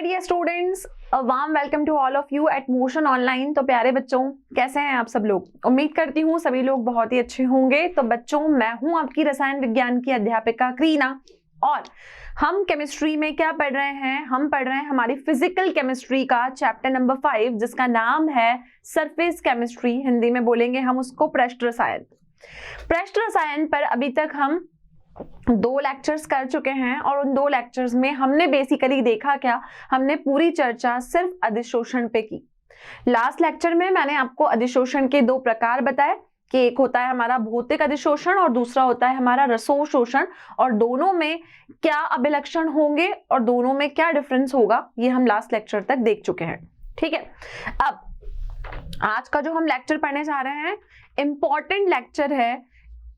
Dear students, a warm welcome to all of you at Motion online. तो प्यारे बच्चों, कैसे हैं आप सब लोग? उम्मीद करती हूँ सभी लोग बहुत ही अच्छे होंगे। तो बच्चों, मैं हूँ आपकी रसायन विज्ञान की अध्यापिका करीना, और हम केमिस्ट्री में क्या पढ़ रहे हैं? हम पढ़ रहे हैं हमारी फिजिकल केमिस्ट्री का चैप्टर नंबर 5, जिसका नाम है सरफेस केमिस्ट्री। हिंदी में बोलेंगे हम उसको पृष्ठ रसायन। पृष्ठ रसायन पर अभी तक हम 2 लेक्चर्स कर चुके हैं, और उन 2 लेक्चर्स में हमने बेसिकली देखा क्या? हमने पूरी चर्चा सिर्फ अधिशोषण पे की। लास्ट लेक्चर में मैंने आपको अधिशोषण के 2 प्रकार बताए कि एक होता है हमारा भौतिक अधिशोषण और दूसरा होता है हमारा रसोशोषण, और दोनों में क्या अभिलक्षण होंगे और दोनों में क्या डिफरेंस होगा, ये हम लास्ट लेक्चर तक देख चुके हैं। ठीक है, अब आज का जो हम लेक्चर पढ़ने जा रहे हैं इंपॉर्टेंट लेक्चर है।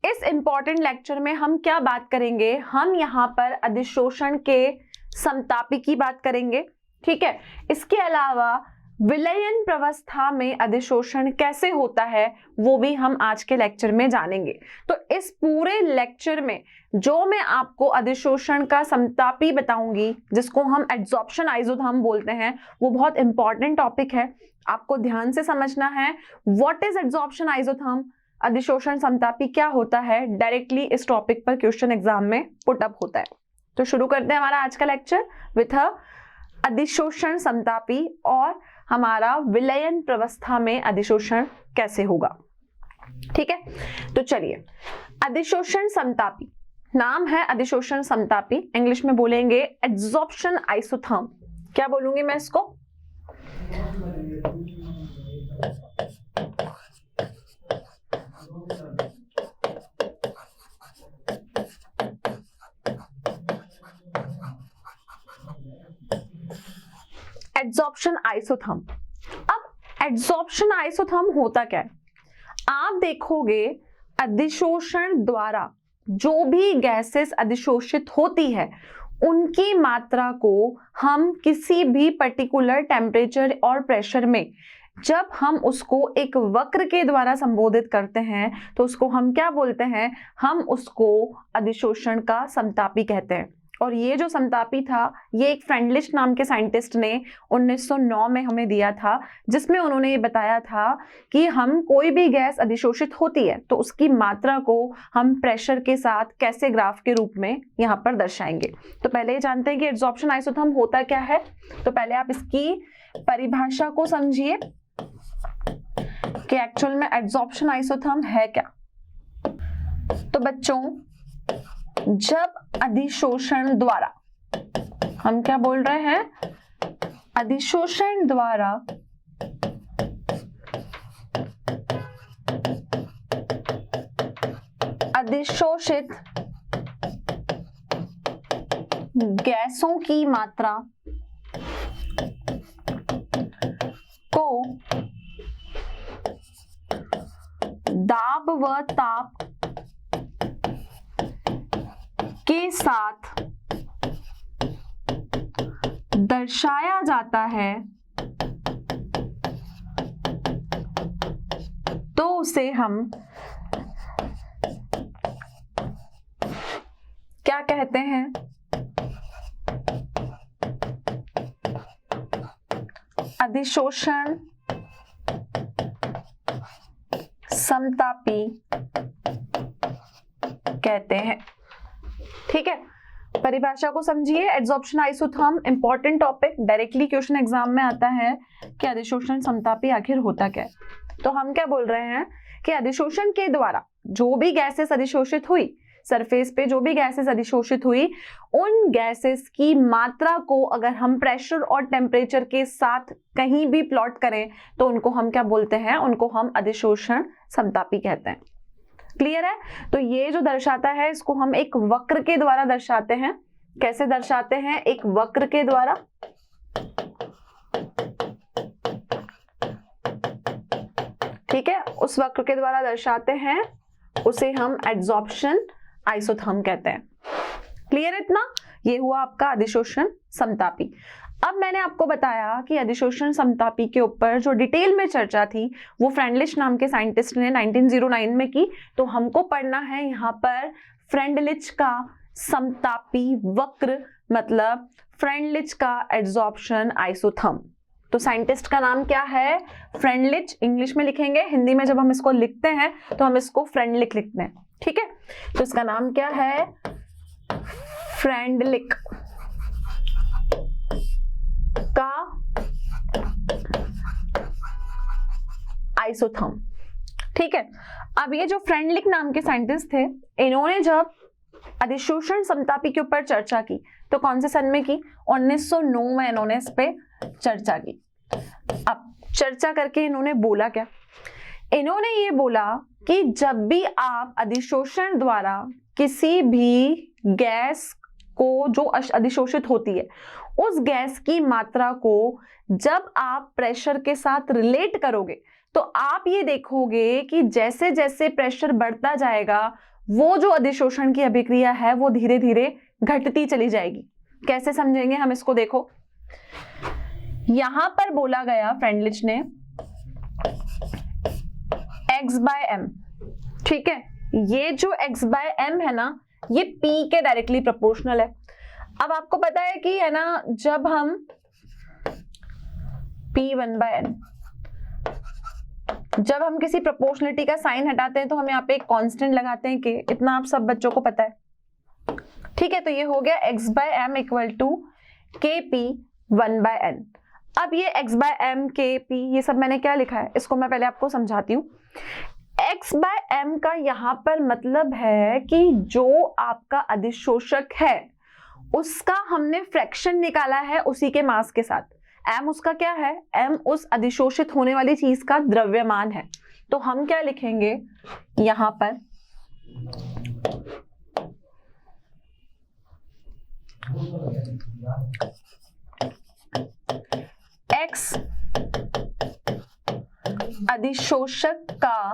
इस इंपॉर्टेंट लेक्चर में हम क्या बात करेंगे? हम यहाँ पर अधिशोषण के समतापी की बात करेंगे। ठीक है, इसके अलावा विलयन प्रवस्था में अधिशोषण कैसे होता है वो भी हम आज के लेक्चर में जानेंगे। तो इस पूरे लेक्चर में जो मैं आपको अधिशोषण का समतापी बताऊंगी, जिसको हम एड्सॉर्प्शन आइसोथर्म बोलते हैं, वो बहुत इंपॉर्टेंट टॉपिक है। आपको ध्यान से समझना है व्हाट इज एड्सॉर्प्शन आइसोथर्म, अधिशोषण समतापी क्या होता है। डायरेक्टली इस टॉपिक पर क्वेश्चन एग्जाम में पुट अप होता है। तो शुरू करते हैं हमारा आज का लेक्चर विथ अधिशोषण समतापी और हमारा विलयन प्रवस्था में अधिशोषण कैसे होगा। ठीक है, तो चलिए, अधिशोषण समतापी नाम है अधिशोषण समतापी। इंग्लिश में बोलेंगे एड्सॉर्प्शन आइसोथर्म। क्या बोलूंगी मैं इसको? Adsorption isotherm. अब एड्सॉर्प्शन आइसोथर्म होता क्या है? आप देखोगे अधिशोषण द्वारा जो भी गैसेस अधिशोषित होती है उनकी मात्रा को हम किसी भी पर्टिकुलर टेम्परेचर और प्रेशर में जब हम उसको एक वक्र के द्वारा संबोधित करते हैं तो उसको हम क्या बोलते हैं? हम उसको अधिशोषण का समतापी कहते हैं। और ये जो समतापी था, ये एक फ्रेंडलिश नाम के साइंटिस्ट ने 1909 में हमें दिया था, जिसमें उन्होंने ये बताया था कि हम कोई भी गैस अधिशोषित होती है तो उसकी मात्रा को हम प्रेशर के साथ कैसे ग्राफ के रूप में यहाँ पर दर्शाएंगे। तो पहले ये जानते हैं कि एड्सॉर्प्शन आइसोथर्म होता क्या है। तो पहले आप इसकी परिभाषा को समझिए कि एक्चुअल में एड्सॉर्प्शन आइसोथर्म है क्या। तो बच्चों, जब अधिशोषण द्वारा, हम क्या बोल रहे हैं? अधिशोषण द्वारा अधिशोषित गैसों की मात्रा को दाब व ताप के साथ दर्शाया जाता है तो उसे हम क्या कहते हैं? अधिशोषण समतापी कहते हैं। ठीक है, परिभाषा को समझिए। Adsorption isotherm important topic, directly question exam में आता है कि अधिशोषण समतापी आखिर होता क्या है। तो हम क्या बोल रहे हैं कि अधिशोषण के द्वारा जो भी गैसेस अधिशोषित हुई, सरफेस पे जो भी गैसेस अधिशोषित हुई, उन गैसेस की मात्रा को अगर हम प्रेशर और टेम्परेचर के साथ कहीं भी प्लॉट करें तो उनको हम क्या बोलते हैं? उनको हम अधिशोषण समतापी कहते हैं। क्लियर है? तो ये जो दर्शाता है इसको हम एक वक्र के द्वारा दर्शाते हैं। कैसे दर्शाते हैं? एक वक्र के द्वारा। ठीक है, उस वक्र के द्वारा दर्शाते हैं, उसे हम एड्सॉर्प्शन आइसोथर्म कहते हैं। क्लियर है इतना? ये हुआ आपका अधिशोषण समतापी। अब मैंने आपको बताया कि अधिशोषण समतापी के ऊपर जो डिटेल में चर्चा थी वो फ्रेंडलिश नाम के साइंटिस्ट ने 1909 में की। तो हमको पढ़ना है यहाँ पर फ्रेंडलिच का समतापी वक्र मतलब फ्रेंडलिच का एड्सॉर्प्शन आइसोथर्म। तो साइंटिस्ट का नाम क्या है? फ्रेंडलिच। इंग्लिश में लिखेंगे, हिंदी में जब हम इसको लिखते हैं तो हम इसको फ्रेंडलिक लिखते हैं, ठीक है। तो इसका नाम क्या है? फ्रेंडलिक का आइसोथर्म, ठीक है। अब ये जो फ्रेंडलिक नाम के साइंटिस्ट थे, इन्होंने जब अधिशोषण समतापी के ऊपर चर्चा की तो कौन से सन में की? 1909 में इन्होंने इस पे चर्चा की। अब चर्चा करके इन्होंने बोला क्या? इन्होंने ये बोला कि जब भी आप अधिशोषण द्वारा किसी भी गैस को जो अधिशोषित होती है, उस गैस की मात्रा को जब आप प्रेशर के साथ रिलेट करोगे तो आप ये देखोगे कि जैसे जैसे प्रेशर बढ़ता जाएगा वो जो अधिशोषण की अभिक्रिया है वो धीरे धीरे घटती चली जाएगी। कैसे समझेंगे हम इसको? देखो, यहां पर बोला गया फ्रेंडलिच ने x/m, ठीक है। ये जो x/m है ना, ये p के डायरेक्टली प्रोपोर्शनल है। अब आपको पता है कि है ना, जब हम p1/n, जब हम किसी प्रोपोर्शनलिटी का साइन हटाते हैं तो हम यहाँ पे एक कांस्टेंट लगाते हैं कि इतना आप सब बच्चों को पता है, ठीक है। तो ये हो गया x/m इक्वल टू kp1/n। अब ये x/m kp ये सब मैंने क्या लिखा है इसको मैं पहले आपको समझाती हूँ। x/m का यहाँ पर मतलब है कि जो आपका अधिशोषक है उसका हमने फ्रैक्शन निकाला है उसी के मास के साथ। m उसका क्या है? m उस अधिशोषित होने वाली चीज का द्रव्यमान है। तो हम क्या लिखेंगे यहां पर? x अधिशोषक का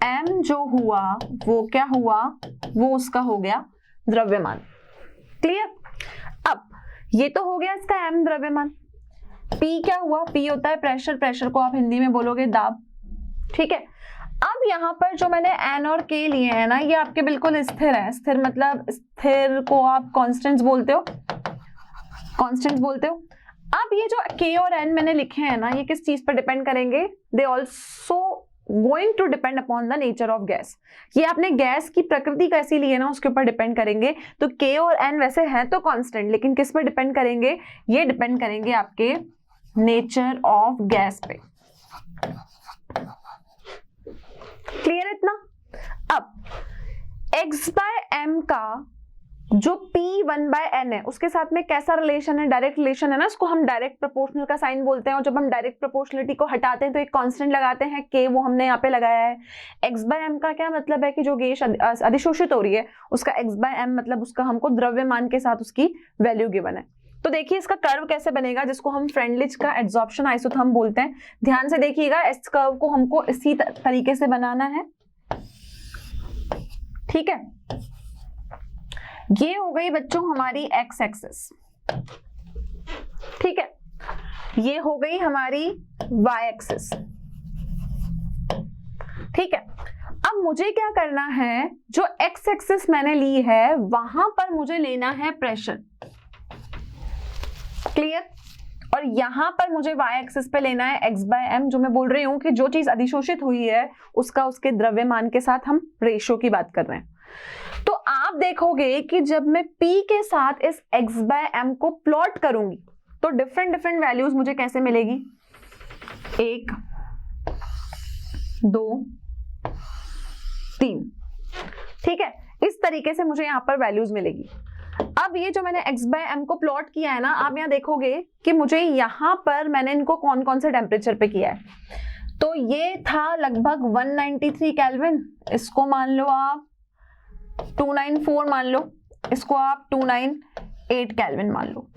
m जो हुआ वो क्या हुआ? वो उसका हो गया द्रव्यमान। क्लियर? अब ये तो हो गया इसका m द्रव्यमान। P क्या हुआ? P होता है प्रेशर, प्रेशर को आप हिंदी में बोलोगे दाब, ठीक है। अब यहाँ पर जो मैंने n और k लिए हैं ना, ये आपके बिल्कुल स्थिर है। स्थिर मतलब स्थिर को आप कांस्टेंट्स बोलते हो, कांस्टेंट्स बोलते हो। अब ये जो k और n मैंने लिखे हैं ना, ये किस चीज पर डिपेंड करेंगे? They also going to depend upon the nature of gas. ये आपने गैस की प्रकृति कैसी ली है ना उसके ऊपर डिपेंड करेंगे। तो k और n वैसे हैं तो कांस्टेंट, लेकिन किस पर डिपेंड करेंगे? ये डिपेंड करेंगे आपके नेचर ऑफ गैस पे। क्लियर इतना? अब x/m का जो p1/n है उसके साथ में कैसा रिलेशन है? डायरेक्ट रिलेशन है ना, इसको हम डायरेक्ट प्रोपोर्शनल का साइन बोलते हैं। और जब हम डायरेक्ट प्रोपोर्शनलिटी को हटाते हैं तो एक कांस्टेंट लगाते हैं k, वो हमने यहाँ पे लगाया है। x/m का क्या मतलब है कि जो गैस अधिशोषित हो रही है उसका x/m मतलब उसका हमको द्रव्यमान के साथ उसकी वैल्यू गिवन है। तो देखिए इसका कर्व कैसे बनेगा, जिसको हम फ्रेंडलिच का एड्सॉर्प्शन आइसोथर्म बोलते हैं। ध्यान से देखिएगा, इस कर्व को हमको इसी तरीके से बनाना है, ठीक है। ये हो गई बच्चों हमारी एक्स एक्सिस, ठीक है। ये हो गई हमारी वाई एक्सिस, ठीक है। अब मुझे क्या करना है, जो एक्स एक्सिस मैंने ली है वहां पर मुझे लेना है प्रेशर, क्लियर। और यहां पर मुझे वाई एक्सिस पे लेना है x/m। जो मैं बोल रही हूं कि जो चीज अधिशोषित हुई है उसका उसके द्रव्यमान के साथ हम रेशियो की बात कर रहे हैं। तो आप देखोगे कि जब मैं p के साथ इस x/m को प्लॉट करूंगी तो डिफरेंट डिफरेंट वैल्यूज मुझे कैसे मिलेगी? 1, 2, 3, ठीक है। इस तरीके से मुझे यहाँ पर वैल्यूज मिलेगी। अब ये जो मैंने x/m को प्लॉट किया है ना, आप यहाँ देखोगे कि मुझे यहाँ पर मैंने इनको कौन कौन से टेम्परेचर पे किया है। तो ये था लगभग 193 केल्विन, इसको मान लो आप 294 मान लो, इसको आप 298 केल्विन मान लो,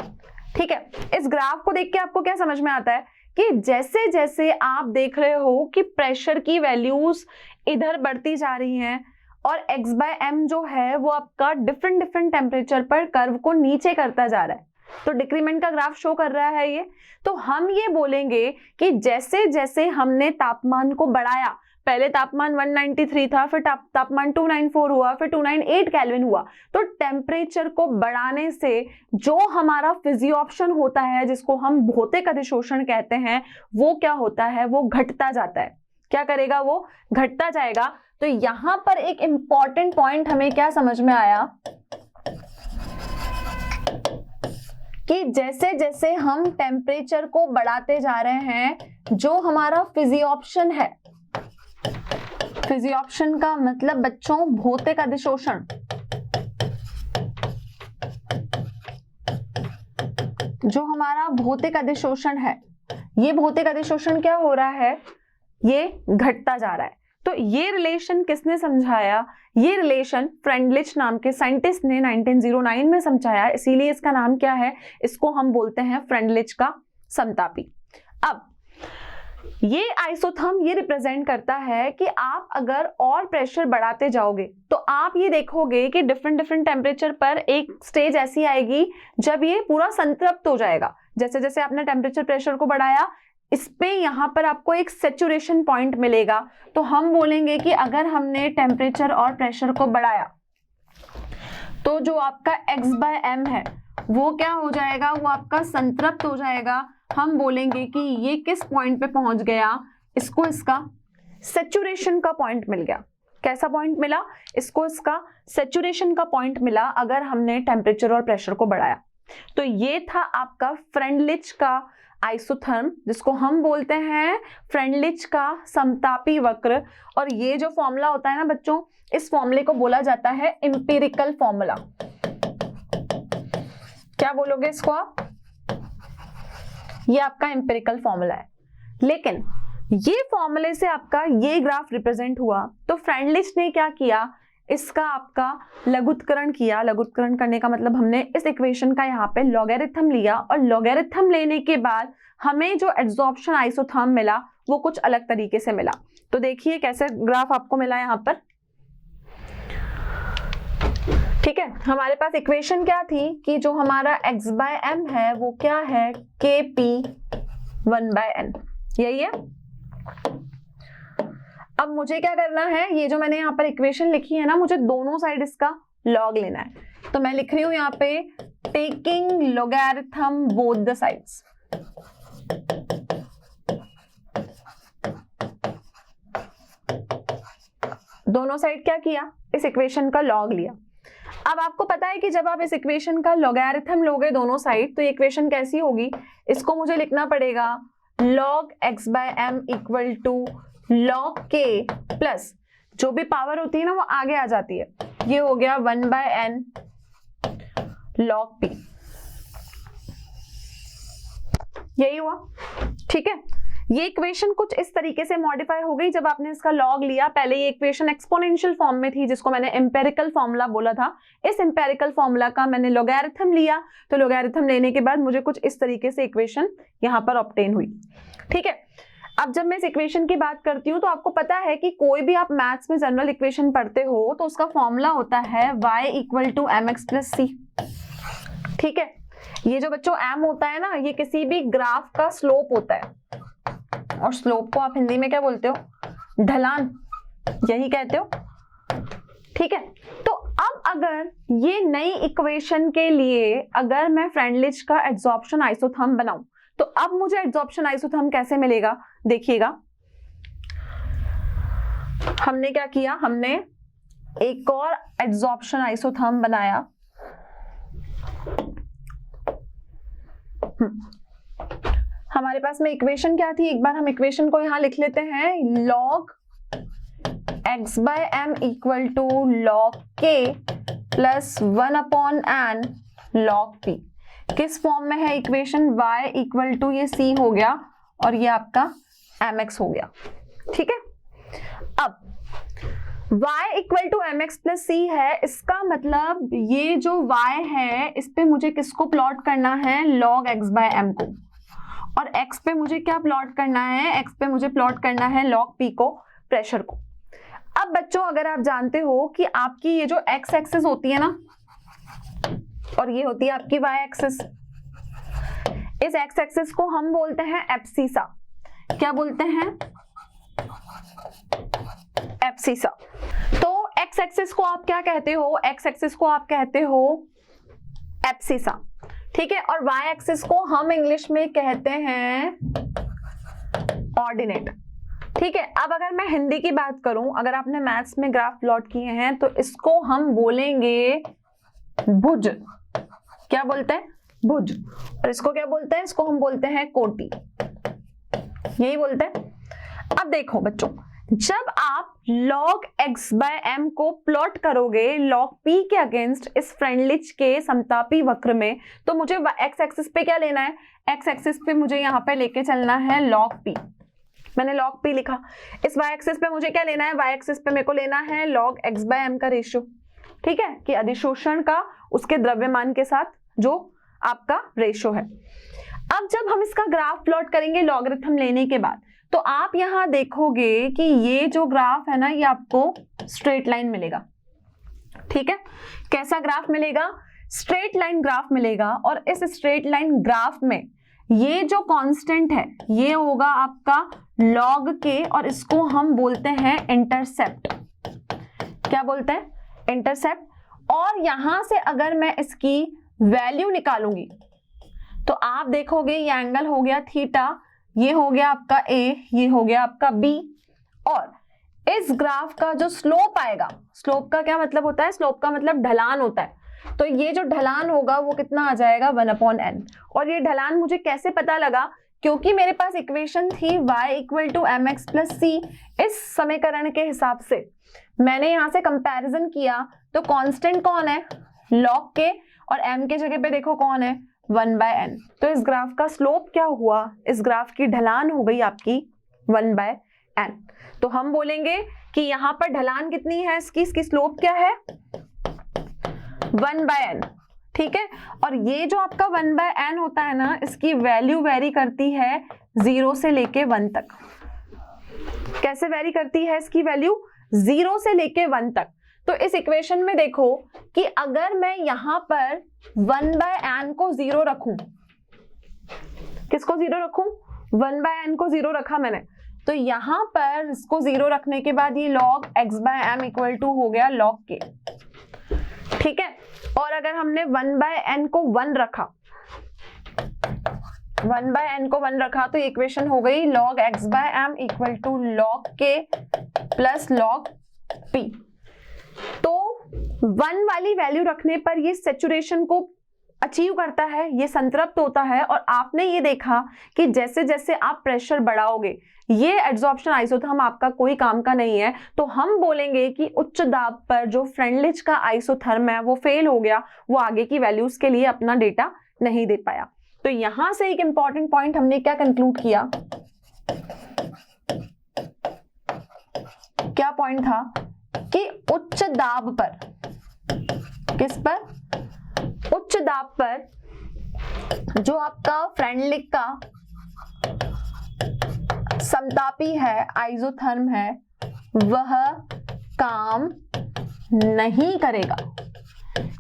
ठीक है। इस ग्राफ को देख के आपको क्या समझ में आता है कि जैसे जैसे आप देख रहे हो कि प्रेशर की वैल्यूज इधर बढ़ती जा रही हैं और x/m जो है वो आपका डिफरेंट डिफरेंट टेम्परेचर पर कर्व को नीचे करता जा रहा है, तो डिक्रीमेंट का ग्राफ शो कर रहा है ये। तो हम ये बोलेंगे कि जैसे जैसे हमने तापमान को बढ़ाया, पहले तापमान 193 था, फिर तापमान 294 हुआ, फिर 298 केल्विन हुआ। तो टेम्परेचर को बढ़ाने से जो हमारा फिजियोप्शन होता है, जिसको हम भौतिक अधिशोषण कहते हैं, वो क्या होता है, वो घटता जाता है। क्या करेगा, वो घटता जाएगा। तो यहां पर एक इंपॉर्टेंट पॉइंट हमें क्या समझ में आया कि जैसे जैसे हम टेम्परेचर को बढ़ाते जा रहे हैं, जो हमारा फिजियोप्शन है, फिजियोप्शन का मतलब बच्चों भौतिक अधिशोषण, जो हमारा भौतिक अधिशोषण है, ये भौतिक अधिशोषण क्या हो रहा है, ये घटता जा रहा है। तो ये रिलेशन किसने समझाया, ये रिलेशन फ्रेंडलिच नाम के साइंटिस्ट ने 1909 में समझाया, इसीलिए इसका नाम क्या है, इसको हम बोलते हैं फ्रेंडलिच का समतापी। अब ये आइसोथर्म ये रिप्रेजेंट करता है कि आप अगर और प्रेशर बढ़ाते जाओगे तो आप ये देखोगे कि डिफरेंट टेम्परेचर पर एक स्टेज ऐसी आएगी जब ये पूरा संतृप्त हो जाएगा। जैसे जैसे आपने टेम्परेचर प्रेशर को बढ़ाया, इस पे यहाँ पर आपको एक सैचुरेशन पॉइंट मिलेगा। तो हम बोलेंगे कि अगर हमने टेम्परेचर और प्रेशर को बढ़ाया तो जो आपका x/m है वो क्या हो जाएगा, वो आपका संतृप्त हो जाएगा। हम बोलेंगे कि ये किस पॉइंट पे पहुंच गया, इसको इसका सैचुरेशन का पॉइंट मिल गया। कैसा पॉइंट मिला, इसको इसका सैचुरेशन का पॉइंट मिला अगर हमने टेम्परेचर और प्रेशर को बढ़ाया। तो ये था आपका फ्रेंडलिच का आइसोथर्म, जिसको हम बोलते हैं फ्रेंडलिच का समतापी वक्र। और ये जो फॉर्मूला होता है ना बच्चों, इस फॉर्मूले को बोला जाता है एम्पिरिकल फॉर्मूला। क्या बोलोगे इसको आप, ये आपका एम्पिरिकल फॉर्मूला है। लेकिन ये फॉर्मूले से आपका ये ग्राफ रिप्रेजेंट हुआ, तो फ्रेंडलिच ने क्या किया, इसका आपका लघुत्करण किया। लघुत्करण करने का मतलब हमने इस इक्वेशन का यहाँ पे लॉगरिथम लिया, और लॉगरिथम लेने के बाद हमें जो एड्सॉर्प्शन आइसोथर्म मिला वो कुछ अलग तरीके से मिला। तो देखिए कैसे ग्राफ आपको मिला यहाँ पर। ठीक है, हमारे पास इक्वेशन क्या थी कि जो हमारा x/m है वो क्या है, Kp(1/n), यही है। अब मुझे क्या करना है, ये जो मैंने यहाँ पर इक्वेशन लिखी है ना, मुझे दोनों साइड इसका लॉग लेना है। तो मैं लिख रही हूं यहाँ पे taking logarithm both the sides. दोनों साइड क्या किया, इस इक्वेशन का लॉग लिया। अब आपको पता है कि जब आप इस इक्वेशन का लॉगरिथम लोगे दोनों साइड, तो ये इक्वेशन कैसी होगी, इसको मुझे लिखना पड़ेगा log x/m equal to log k plus जो भी पावर होती है ना वो आगे आ जाती है, ये हो गया 1/n log p। यही हुआ, ठीक है। ये इक्वेशन कुछ इस तरीके से मॉडिफाई हो गई जब आपने इसका लॉग लिया। पहले ये इक्वेशन एक्सपोनेंशियल फॉर्म में थी, जिसको मैंने एम्पेरिकल फॉर्मूला बोला था। इस एम्पेरिकल फॉर्मूला का मैंने लॉगरिथम लिया, तो लॉगरिथम लेने के बाद मुझे कुछ इस तरीके से इक्वेशन यहाँ पर ऑब्टेन हुई, ठीक है। अब जब मैं इस इक्वेशन की बात करती हूँ, तो आपको पता है कि कोई भी आप मैथ्स में जनरल इक्वेशन पढ़ते हो तो उसका फॉर्मूला होता है y equal to mx plus C, ठीक है। ये जो बच्चों m होता है ना, ये किसी भी ग्राफ का स्लोप होता है, और स्लोप को आप हिंदी में क्या बोलते हो, ढलान, यही कहते हो, ठीक है। तो अब अगर ये नई इक्वेशन के लिए अगर मैं फ्रेंडलिच का एड्सॉर्प्शन आइसोथर्म बनाऊं, तो अब मुझे एड्सॉर्प्शन आइसोथर्म कैसे मिलेगा, देखिएगा। हमने क्या किया, हमने एक और एड्सॉर्प्शन आइसोथर्म बनाया। हमारे पास में इक्वेशन क्या थी, एक बार हम इक्वेशन को यहां लिख लेते हैं, log x/m equal to log k plus 1/n log p। किस फॉर्म में है इक्वेशन, y इक्वल टू ये c हो गया और ये आपका mx हो गया, ठीक है। अब y equal to mx plus c है, इसका मतलब ये जो y है इस पे मुझे किसको प्लॉट करना है, log x/m को, और x पे मुझे क्या प्लॉट करना है, x पे मुझे प्लॉट करना है log p को, प्रेशर को। अब बच्चों अगर आप जानते हो कि आपकी ये जो x एक्सिस होती है ना, और ये होती है आपकी y एक्सिस, इस x एक्सिस को हम बोलते हैं एब्सिसा। क्या बोलते हैं, एब्सिसा। तो एक्स एक्सिस को आप क्या कहते हो? एक्स एक्सिस को आप कहते हो एब्सिसा, ठीक है। और वाई एक्सिस को हम इंग्लिश में कहते हैं ऑर्डिनेट, ठीक है। अब अगर मैं हिंदी की बात करूं, अगर आपने मैथ्स में ग्राफ प्लॉट किए हैं तो इसको हम बोलेंगे भुज। क्या बोलते हैं? भुज। और इसको क्या बोलते हैं? इसको हम बोलते हैं कोटि, यही बोलते हैं। अब देखो बच्चों, जब आप log x by m को प्लॉट करोगे log p के अगेंस्ट इस फ्रेंडलिच के समतापी वक्र में, तो मुझे x एक्सिस पे क्या लेना है? x एक्सिस पे मुझे यहाँ पे लेके चलना है log p। मैंने log p लिखा। इस y एक्सिस पे मुझे क्या लेना है? y एक्सिस पे मेरे को लेना है log x by m का रेशियो, ठीक है, कि अधिशोषण का उसके द्रव्यमान के साथ जो आपका रेशियो है। अब जब हम इसका ग्राफ प्लॉट करेंगे लॉगरिथम लेने के बाद, तो आप यहां देखोगे कि ये जो ग्राफ है ना, ये आपको स्ट्रेट लाइन मिलेगा, ठीक है। कैसा ग्राफ मिलेगा? स्ट्रेट लाइन ग्राफ मिलेगा। और इस स्ट्रेट लाइन ग्राफ में ये जो कांस्टेंट है ये होगा आपका log k, और इसको हम बोलते हैं इंटरसेप्ट। क्या बोलते हैं? इंटरसेप्ट। और यहां से अगर मैं इसकी वैल्यू निकालूंगी तो आप देखोगे ये एंगल हो गया थीटा, ये हो गया आपका A, ये हो गया आपका B। और इस ग्राफ का जो स्लोप आएगा, स्लोप का क्या मतलब होता है? स्लोप का मतलब ढलान होता है। तो ये जो ढलान होगा वो कितना आ जाएगा? 1/n। और ये ढलान मुझे कैसे पता लगा? क्योंकि मेरे पास इक्वेशन थी y = mx + c। इस समीकरण के हिसाब से मैंने यहां से कंपैरिजन किया, तो कांस्टेंट कौन है? log k, और m के जगह पे देखो कौन है? 1/n। तो इस ग्राफ का स्लोप क्या हुआ? इस ग्राफ की ढलान हो गई आपकी 1/n। तो हम बोलेंगे कि यहाँ पर ढलान कितनी है इसकी स्लोप क्या है? 1/n, ठीक है। और ये जो आपका 1/n होता है ना, इसकी वैल्यू वेरी करती है 0 से लेके 1 तक। कैसे वेरी करती है इसकी वैल्यू? 0 से लेके 1 तक। तो इस इक्वेशन में देखो कि अगर मैं यहां पर 1/n को 0 रखूं, किसको 0 रखूं? 1/n को 0 रखा मैंने, तो यहां पर इसको 0 रखने के बाद ये log x by m = हो गया log k, ठीक है। और अगर हमने 1/n को 1 रखा, 1/n को 1 रखा, तो इक्वेशन हो गई log x by m = log k + log p। तो 1 वाली वैल्यू रखने पर ये सैचुरेशन को अचीव करता है, ये संतृप्त होता है। और आपने ये देखा कि जैसे जैसे आप प्रेशर बढ़ाओगे, ये एड्सॉर्प्शन आइसोथर्म आपका कोई काम का नहीं है। तो हम बोलेंगे कि उच्च दाब पर जो फ्रेंडलिच का आइसोथर्म है वो फेल हो गया, वो आगे की वैल्यूज के लिए अपना डेटा नहीं दे पाया। तो यहां से एक इंपॉर्टेंट पॉइंट हमने क्या कंक्लूड किया? क्या पॉइंट था? कि उच्च दाब पर, किस पर? उच्च दाब पर जो आपका फ्रेंडलिच का समतापी है, आइसोथर्म है, वह काम नहीं करेगा।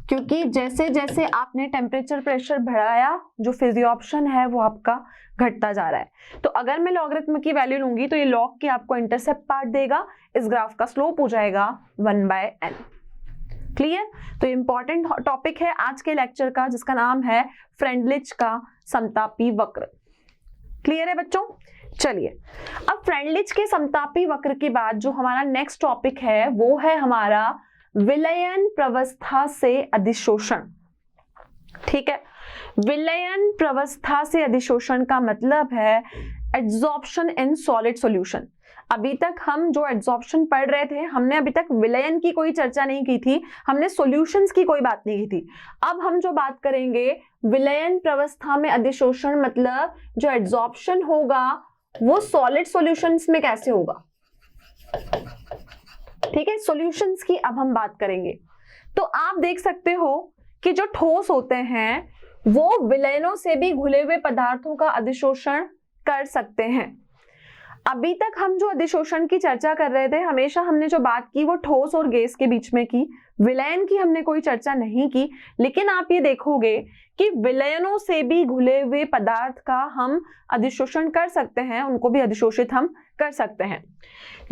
क्योंकि जैसे जैसे आपने टेम्परेचर प्रेशर बढ़ाया, जो फिजियोप्शन है वो आपका घटता जा रहा है। तो अगर मैं लॉगरिथम की वैल्यू लूंगी तो ये log के आपको इंटरसेप्ट पार्ट देगा, इस ग्राफ का स्लोप हो जाएगा 1/n। क्लियर? तो इंपॉर्टेंट टॉपिक है आज के लेक्चर का, जिसका नाम है फ्रेंडलिच का समतापी वक्र। क्लियर है बच्चों? चलिए, अब फ्रेंडलिच के समतापी वक्र के बाद जो हमारा नेक्स्ट टॉपिक है वो है हमारा विलयन प्रवस्था से अधिशोषण। ठीक है, विलयन प्रवस्था से अधिशोषण का मतलब है एड्सॉर्प्शन इन सॉलिड सॉल्यूशन। अभी तक हम जो एड्सॉर्प्शन पढ़ रहे थे, हमने अभी तक विलयन की कोई चर्चा नहीं की थी, हमने सॉल्यूशंस की कोई बात नहीं की थी। अब हम जो बात करेंगे विलयन प्रवस्था में अधिशोषण, मतलब जो एड्सॉर्प्शन होगा वो सॉलिड सॉल्यूशंस में कैसे होगा। ठीक है, सॉल्यूशंस की अब हम बात करेंगे। तो आप देख सकते हो कि जो ठोस होते हैं वो विलयनों से भी घुले हुए पदार्थों का अधिशोषण कर सकते हैं। अभी तक हम जो अधिशोषण की चर्चा कर रहे थे, हमेशा हमने जो बात की वो ठोस और गैस के बीच में की, विलयन की हमने कोई चर्चा नहीं की। लेकिन आप ये देखोगे कि विलयनों से भी घुले हुए पदार्थ का हम अधिशोषण कर सकते हैं, उनको भी अधिशोषित हम कर सकते हैं।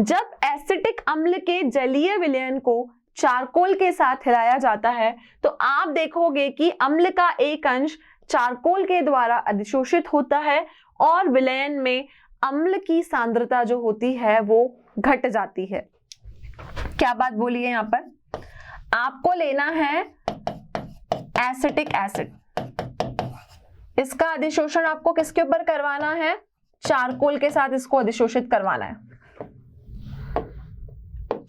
जब एसिटिक अम्ल के जलीय विलयन को चारकोल के साथ हिलाया जाता है तो आप देखोगे कि अम्ल का एक अंश चारकोल के द्वारा अधिशोषित होता है और विलयन में अम्ल की सांद्रता जो होती है वो घट जाती है। क्या बात बोली है यहाँ पर? आपको लेना है एसिटिक एसिड, इसका अधिशोषण आपको किसके ऊपर करवाना है? चारकोल के साथ इसको अधिशोषित करवाना है।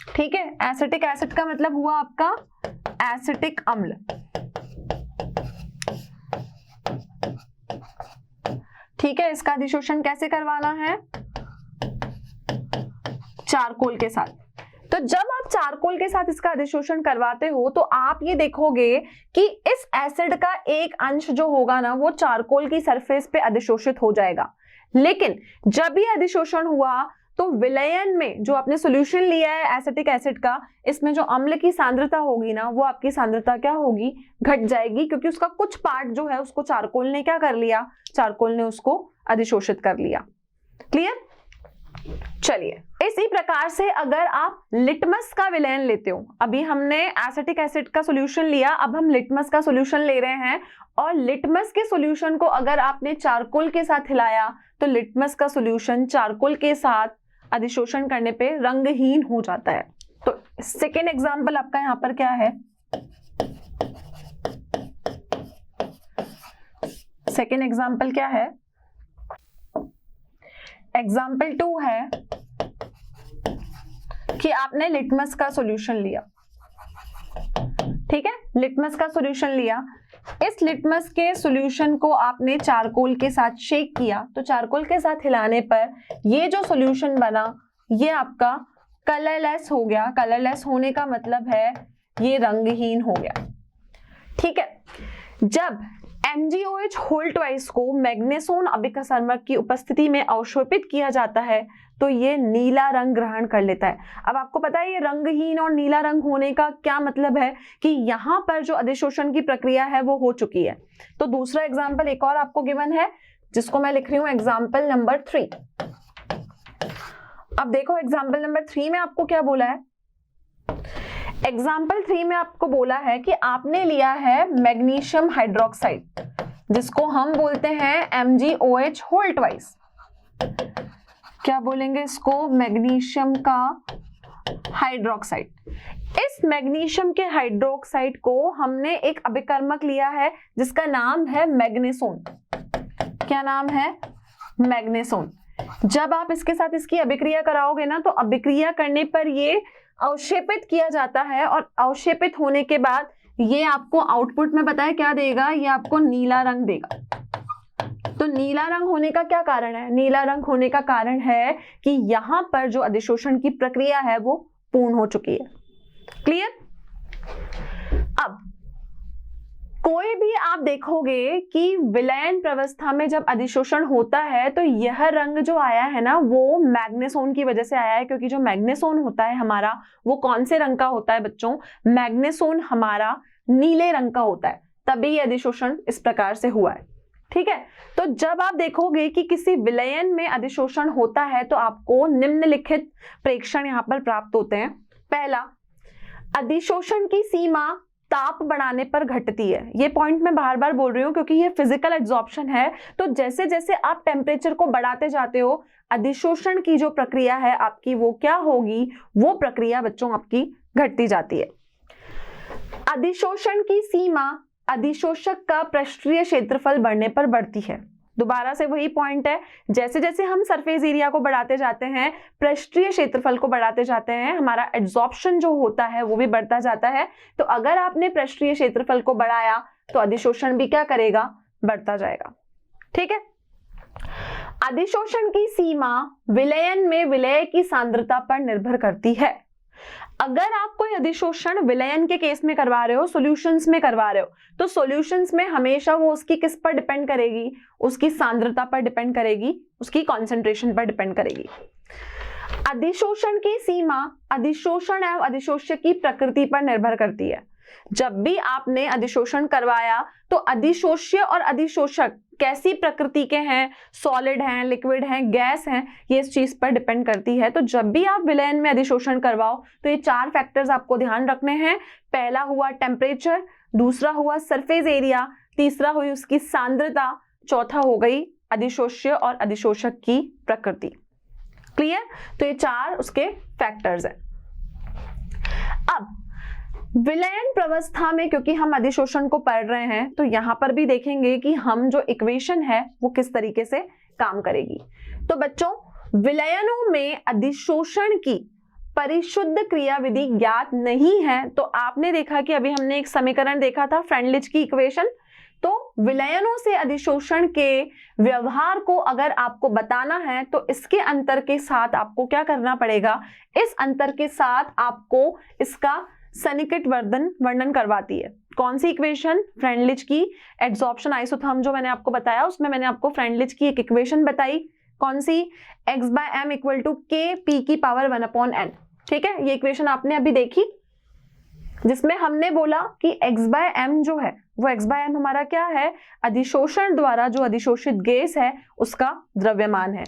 ठीक है, एसिटिक एसिड का मतलब हुआ आपका एसिटिक अम्ल। ठीक है, इसका अधिशोषण कैसे करवाना है? चारकोल के साथ। तो जब आप चारकोल के साथ इसका अधिशोषण करवाते हो तो आप ये देखोगे कि इस एसिड का एक अंश जो होगा ना वो चारकोल की सरफेस पे अधिशोषित हो जाएगा। लेकिन जब ये अधिशोषण हुआ तो विलयन में जो आपने सॉल्यूशन लिया है एसिटिक एसिड का, इसमें जो अम्ल की सांद्रता होगी ना वो आपकी सांद्रता क्या होगी? घट जाएगी, क्योंकि उसका कुछ पार्ट जो है उसको चारकोल ने क्या कर लिया? चारकोल ने उसको अधिशोषित कर लिया। क्लियर? चलिए, इसी प्रकार से अगर आप लिटमस का विलयन लेते हो, अभी हमने एसिटिक एसिड का सॉल्यूशन लिया, अब हम लिटमस का सॉल्यूशन ले रहे हैं, और लिटमस के सॉल्यूशन को अगर आपने चारकोल के साथ हिलाया तो लिटमस का सॉल्यूशन चारकोल के साथ अधिशोषण करने पे रंगहीन हो जाता है। तो सेकेंड एग्जाम्पल आपका यहाँ पर क्या है? सेकेंड एग्जाम्पल क्या है? एग्जाम्पल 2 है कि आपने लिटमस का सॉल्यूशन लिया। ठीक है, लिटमस का सॉल्यूशन लिया, इस लिटमस के सॉल्यूशन को आपने चारकोल के साथ शेक किया, तो चारकोल के साथ हिलाने पर ये जो सॉल्यूशन बना ये आपका कलरलेस हो गया। कलरलेस होने का मतलब है ये रंगहीन हो गया। ठीक है, जब MgOH होल ट्वाइस को मैग्नेसोन अभिकर्मक की उपस्थिति में अवशोषित किया जाता है तो ये नीला रंग ग्रहण कर लेता है। अब आपको पता है ये रंगहीन और नीला रंग होने का क्या मतलब है कि यहाँ पर जो अधिशोषण की प्रक्रिया है वो हो चुकी है। तो दूसरा एग्जाम्पल एक और आपको गिवन है जिसको मैं लिख रही हूँ एग्जाम्पल नंबर 3। अब देखो एग्जाम्पल नंबर 3 में आपको क्या बोला है? एग्जाम्पल 3 में आपको बोला है कि आपने लिया है मैग्नीशियम हाइड्रोक्साइड, जिसको हम बोलते हैं MgOH होल ट्वाइस। क्या बोलेंगे इसको? मैग्नीशियम का हाइड्रोक्साइड। इस मैग्नीशियम के हाइड्रोक्साइड को हमने एक अभिकर्मक लिया है जिसका नाम है मैग्नेसोन। क्या नाम है? मैग्नेसोन। जब आप इसके साथ इसकी अभिक्रिया कराओगे ना तो अभिक्रिया करने पर ये अवशेपित किया जाता है, और अवशेपित होने के बाद ये आपको आउटपुट में पता है क्या देगा? ये आपको नीला रंग देगा। तो नीला रंग होने का क्या कारण है? नीला रंग होने का कारण है कि यहां पर जो अधिशोषण की प्रक्रिया है वो पूर्ण हो चुकी है। क्लियर? अब कोई भी आप देखोगे कि विलयन प्रवस्था में जब अधिशोषण होता है तो यह रंग जो आया है ना वो मैग्नेसोन की वजह से आया है, क्योंकि जो मैग्नेसोन होता है हमारा वो कौन से रंग का होता है बच्चों? मैग्नेसोन हमारा नीले रंग का होता है, तभी ये अधिशोषण इस प्रकार से हुआ है। ठीक है, तो जब आप देखोगे कि किसी विलयन में अधिशोषण होता है तो आपको निम्नलिखित प्रेक्षण यहाँ पर प्राप्त होते हैं। पहला, अधिशोषण की सीमा ताप बढ़ाने पर घटती है। ये पॉइंट मैं बार बार बोल रही हूँ क्योंकि ये फिजिकल एब्जॉर्प्शन है। तो जैसे जैसे आप टेम्परेचर को बढ़ाते जाते हो अधिशोषण की जो प्रक्रिया है आपकी वो क्या होगी? वो प्रक्रिया बच्चों आपकी घटती जाती है। अधिशोषण की सीमा अधिशोषक का पृष्ठीय क्षेत्रफल बढ़ने पर बढ़ती है। दोबारा से वही पॉइंट है, जैसे जैसे हम सरफेस एरिया को बढ़ाते जाते हैं, पृष्ठीय क्षेत्रफल को बढ़ाते जाते हैं, हमारा एब्जॉर्प्शन जो होता है वो भी बढ़ता जाता है। तो अगर आपने पृष्ठीय क्षेत्रफल को बढ़ाया तो अधिशोषण भी क्या करेगा? बढ़ता जाएगा। ठीक है, अधिशोषण की सीमा विलयन में विलय की सांद्रता पर निर्भर करती है। अगर आप कोई अधिशोषण विलयन के केस में करवा रहे हो, सॉल्यूशंस में करवा रहे हो, तो सॉल्यूशंस में हमेशा वो उसकी किस पर डिपेंड करेगी, उसकी सांद्रता पर डिपेंड करेगी, उसकी कॉन्सेंट्रेशन पर डिपेंड करेगी। अधिशोषण की सीमा अधिशोषण एवं अधिशोष्य की प्रकृति पर निर्भर करती है। जब भी आपने अधिशोषण करवाया तो अधिशोष्य और अधिशोषक कैसी प्रकृति के हैं, सॉलिड हैं, लिक्विड हैं, गैस हैं, ये इस चीज पर डिपेंड करती है। तो जब भी आप विलयन में अधिशोषण करवाओ तो ये 4 फैक्टर्स आपको ध्यान रखने हैं। पहला हुआ टेम्परेचर, दूसरा हुआ सरफेस एरिया, तीसरा हुई उसकी सांद्रता, चौथा हो गई अधिशोष्य और अधिशोषक की प्रकृति। क्लियर? तो ये 4 उसके फैक्टर्स हैं। अब विलयन प्रवस्था में क्योंकि हम अधिशोषण को पढ़ रहे हैं तो यहां पर भी देखेंगे कि हम जो इक्वेशन है वो किस तरीके से काम करेगी। तो बच्चों, विलयनों में अधिशोषण की परिशुद्ध क्रियाविधि ज्ञात नहीं है। तो आपने देखा कि अभी हमने एक समीकरण देखा था, फ्रेंडलिच की इक्वेशन। तो विलयनों से अधिशोषण के व्यवहार को अगर आपको बताना है तो इसके अंतर के साथ आपको क्या करना पड़ेगा, इस अंतर के साथ आपको इसका सन्निकट वर्णन करवाती है। कौन सी इक्वेशन? फ्रेंडलिच की एड्सॉर्प्शन आइसोथर्म जो मैंने आपको बताया, उसमें मैंने आपको फ्रेंडलिच की एक इक्वेशन बताई। कौन सी? x/m equal to k p की पावर 1/n। ठीक है, ये इक्वेशन आपने अभी देखी, जिसमें हमने बोला कि x/m जो है वो x/m हमारा क्या है, अधिशोषण द्वारा जो अधिशोषित गैस है उसका द्रव्यमान है।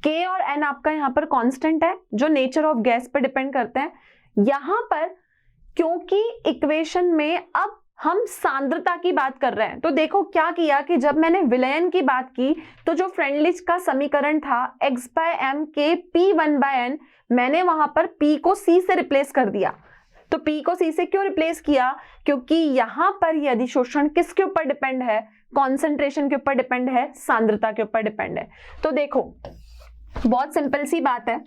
k और n आपका यहाँ पर कांस्टेंट है जो नेचर ऑफ गैस पर डिपेंड करते हैं। यहां पर क्योंकि इक्वेशन में अब हम सांद्रता की बात कर रहे हैं, तो देखो क्या किया कि जब मैंने विलयन की बात की तो जो फ्रेंडलिच का समीकरण था x/m k p1/n, मैंने वहां पर p को c से रिप्लेस कर दिया। तो p को c से क्यों रिप्लेस किया? क्योंकि यहां पर यह अधिशोषण किसके ऊपर डिपेंड है, कॉन्सेंट्रेशन के ऊपर डिपेंड है, सांद्रता के ऊपर डिपेंड है। तो देखो बहुत सिंपल सी बात है,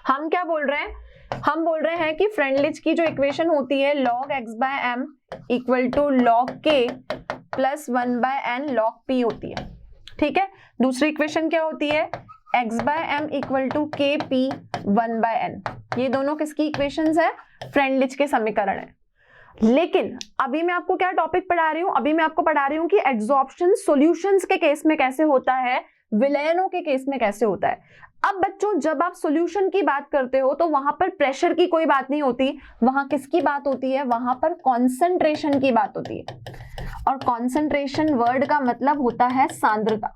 हम क्या बोल रहे हैं, हम बोल रहे हैं कि फ्रेंडलिच की जो इक्वेशन होती है log x/m equal to log k plus 1/n log p होती है। ठीक है, दूसरी इक्वेशन क्या होती है, x/m equal to k p 1/n। ये दोनों किसकी इक्वेशंस है, फ्रेंडलिच के समीकरण है। लेकिन अभी मैं आपको क्या टॉपिक पढ़ा रही हूं, अभी मैं आपको पढ़ा रही हूं कि एड्सॉर्प्शन सॉल्यूशंस के केस में कैसे होता है, विलयनों के केस में कैसे होता है। अब बच्चों, जब आप सॉल्यूशन की बात करते हो तो वहां पर प्रेशर की कोई बात नहीं होती, वहां किसकी बात होती है, वहां पर कॉन्सेंट्रेशन की बात होती है। और कॉन्सेंट्रेशन वर्ड का मतलब होता है सांद्रता।